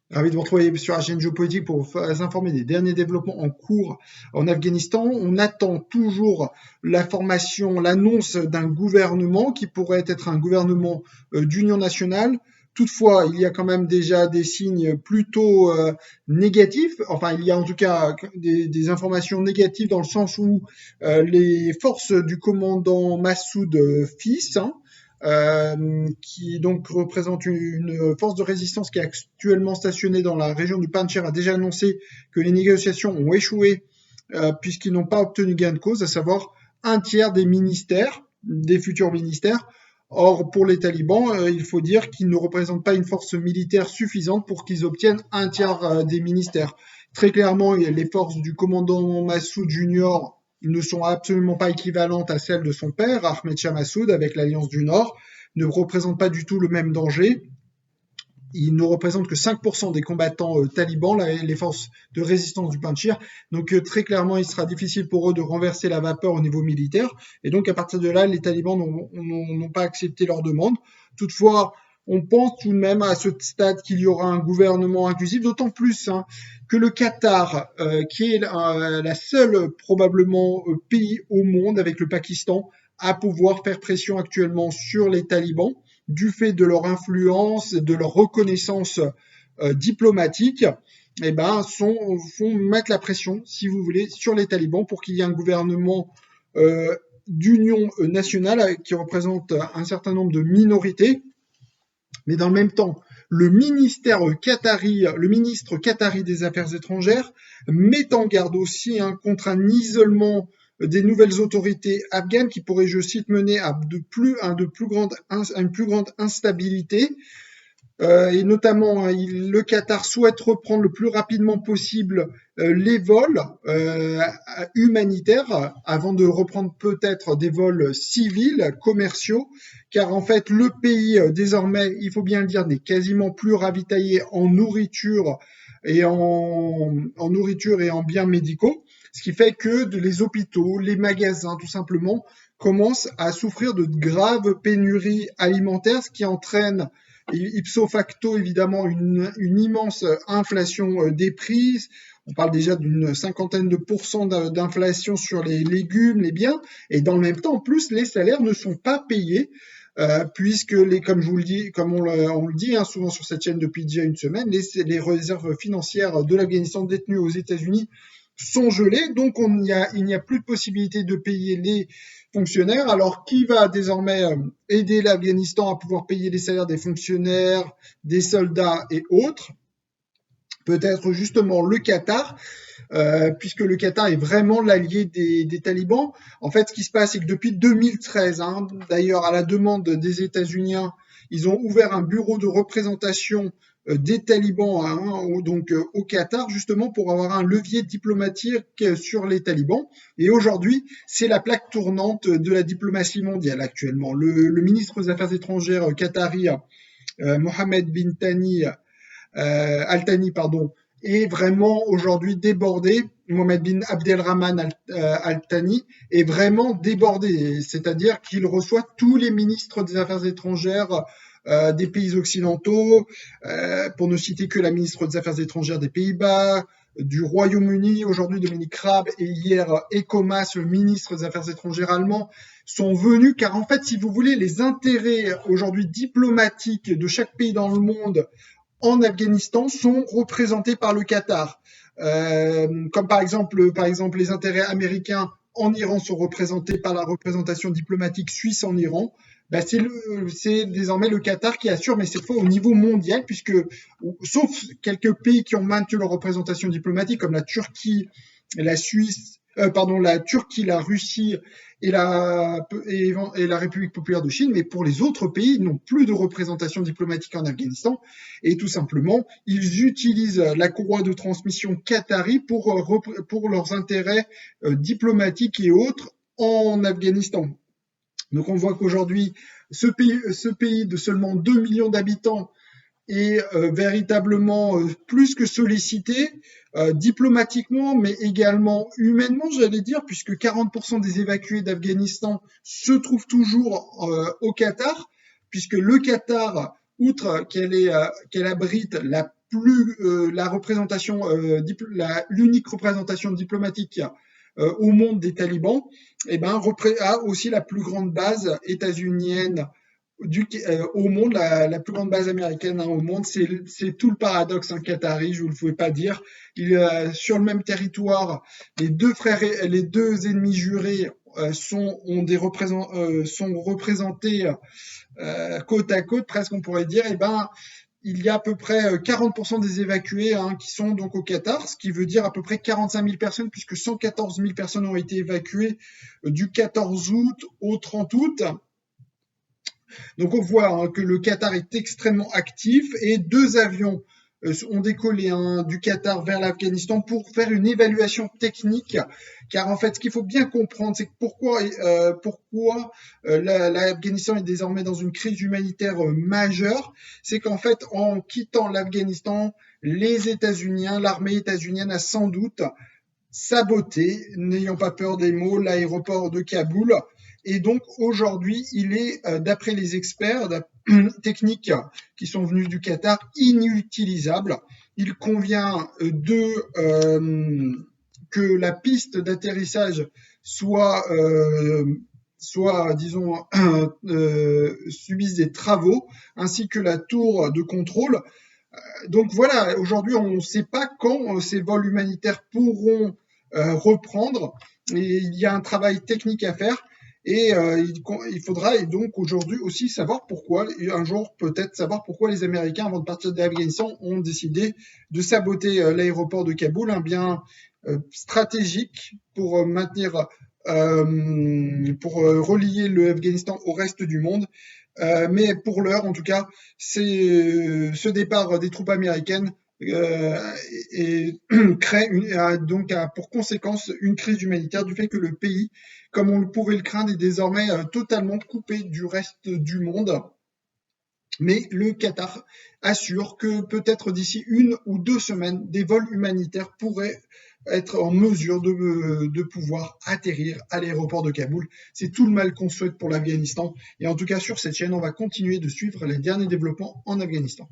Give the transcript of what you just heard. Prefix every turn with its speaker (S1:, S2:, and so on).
S1: Ravi de vous retrouver sur la chaîne Géopolitique pour vous informer des derniers développements en cours en Afghanistan. On attend toujours la formation, l'annonce d'un gouvernement qui pourrait être un gouvernement d'union nationale. Toutefois, il y a quand même déjà des signes plutôt négatifs. Enfin, il y a en tout cas des informations négatives dans le sens où les forces du commandant Massoud fils, hein, qui donc représente une force de résistance qui est actuellement stationnée dans la région du Panjshir, a déjà annoncé que les négociations ont échoué puisqu'ils n'ont pas obtenu gain de cause, à savoir un tiers des ministères, des futurs ministères. Or, pour les talibans, il faut dire qu'ils ne représentent pas une force militaire suffisante pour qu'ils obtiennent un tiers des ministères. Très clairement, les forces du commandant Massoud Junior ne sont absolument pas équivalentes à celles de son père, Ahmed Shah Massoud, avec l'Alliance du Nord, ne représentent pas du tout le même danger. Ils ne représentent que 5% des combattants talibans, les forces de résistance du Panjshir. Donc très clairement, il sera difficile pour eux de renverser la vapeur au niveau militaire. Et donc à partir de là, les talibans n'ont pas accepté leur demande. Toutefois, on pense tout de même à ce stade qu'il y aura un gouvernement inclusif, d'autant plus que le Qatar, qui est la seule probablement pays au monde avec le Pakistan à pouvoir faire pression actuellement sur les talibans du fait de leur influence, de leur reconnaissance diplomatique, eh ben, font mettre la pression, si vous voulez, sur les talibans pour qu'il y ait un gouvernement d'union nationale qui représente un certain nombre de minorités. Mais dans le même temps, le ministre qatari des Affaires étrangères met en garde aussi contre un isolement des nouvelles autorités afghanes qui pourraient, je cite, mener à une plus grande instabilité. Et notamment, le Qatar souhaite reprendre le plus rapidement possible les vols humanitaires avant de reprendre peut-être des vols civils, commerciaux, car en fait, le pays, désormais, il faut bien le dire, n'est quasiment plus ravitaillé en nourriture et en nourriture et en biens médicaux, ce qui fait que les hôpitaux, les magasins, tout simplement, commencent à souffrir de graves pénuries alimentaires, ce qui entraîne ipso facto évidemment une immense inflation des prix. On parle déjà d'une cinquantaine de pourcents d'inflation sur les légumes, les biens, et dans le même temps, en plus, les salaires ne sont pas payés. Puisque comme je vous le dis, comme on le dit souvent sur cette chaîne depuis déjà une semaine, les réserves financières de l'Afghanistan détenues aux États-Unis sont gelées, donc il n'y a plus de possibilité de payer les fonctionnaires. Alors, qui va désormais aider l'Afghanistan à pouvoir payer les salaires des fonctionnaires, des soldats et autres? Peut-être justement le Qatar, puisque le Qatar est vraiment l'allié des talibans. En fait, ce qui se passe, c'est que depuis 2013, d'ailleurs à la demande des États-Unis, ils ont ouvert un bureau de représentation des talibans donc au Qatar, justement pour avoir un levier diplomatique sur les talibans. Et aujourd'hui, c'est la plaque tournante de la diplomatie mondiale actuellement. Le ministre des Affaires étrangères qatari, Mohamed bin Tani, Al-Thani, pardon, est vraiment aujourd'hui débordé. Mohamed bin Abdelrahman Al-Thani est vraiment débordé, c'est-à-dire qu'il reçoit tous les ministres des Affaires étrangères des pays occidentaux, pour ne citer que la ministre des Affaires étrangères des Pays-Bas, du Royaume-Uni, aujourd'hui Dominique Raab, et hier Heiko Maas, le ministre des Affaires étrangères allemand, sont venus, car en fait, si vous voulez, les intérêts aujourd'hui diplomatiques de chaque pays dans le monde en Afghanistan sont représentés par le Qatar. Comme par exemple les intérêts américains en Iran sont représentés par la représentation diplomatique suisse en Iran. Ben c'est désormais le Qatar qui assure, mais cette fois au niveau mondial, puisque sauf quelques pays qui ont maintenu leur représentation diplomatique, comme la Turquie, la Suisse, la Turquie, la Russie et la République populaire de Chine, mais pour les autres pays, ils n'ont plus de représentation diplomatique en Afghanistan, et tout simplement, ils utilisent la courroie de transmission qatari pour leurs intérêts diplomatiques et autres en Afghanistan. Donc on voit qu'aujourd'hui, ce pays de seulement 2 millions d'habitants est véritablement plus que sollicité diplomatiquement, mais également humainement, j'allais dire, puisque 40% des évacués d'Afghanistan se trouvent toujours au Qatar, puisque le Qatar, outre qu'elle abrite la la représentation, l'unique représentation diplomatique au monde des talibans, eh ben, a aussi la plus grande base états-unienne au monde, la plus grande base américaine au monde. C'est tout le paradoxe qatari, je vous le pouvais pas dire. Sur le même territoire, les deux ennemis jurés sont représentés côte à côte, presque on pourrait dire. Et ben, il y a à peu près 40% des évacués qui sont donc au Qatar, ce qui veut dire à peu près 45 000 personnes, puisque 114 000 personnes ont été évacuées du 14 août au 30 août. Donc on voit que le Qatar est extrêmement actif et 2 avions ont décollé du Qatar vers l'Afghanistan pour faire une évaluation technique. Car en fait, ce qu'il faut bien comprendre, c'est que pourquoi l'Afghanistan est désormais dans une crise humanitaire majeure, c'est qu'en fait, en quittant l'Afghanistan, les États-Unis, l'armée états-unienne a sans doute saboté, n'ayant pas peur des mots, l'aéroport de Kaboul. Et donc aujourd'hui, il est, d'après les experts techniques qui sont venus du Qatar, inutilisable. Il convient que la piste d'atterrissage soit, disons, subisse des travaux, ainsi que la tour de contrôle. Donc voilà, aujourd'hui, on ne sait pas quand ces vols humanitaires pourront reprendre. Et il y a un travail technique à faire. Et il faudra donc aujourd'hui aussi savoir pourquoi, un jour peut-être savoir pourquoi les Américains, avant de partir de l'Afghanistan, ont décidé de saboter l'aéroport de Kaboul, un bien stratégique pour maintenir, pour relier l'Afghanistan au reste du monde. Mais pour l'heure, en tout cas, ce départ des troupes américaines a pour conséquence une crise humanitaire du fait que le pays, comme on pouvait le craindre, est désormais totalement coupé du reste du monde. Mais le Qatar assure que peut-être d'ici 1 ou 2 semaines, des vols humanitaires pourraient être en mesure de pouvoir atterrir à l'aéroport de Kaboul. C'est tout le mal qu'on souhaite pour l'Afghanistan. Et en tout cas, sur cette chaîne, on va continuer de suivre les derniers développements en Afghanistan.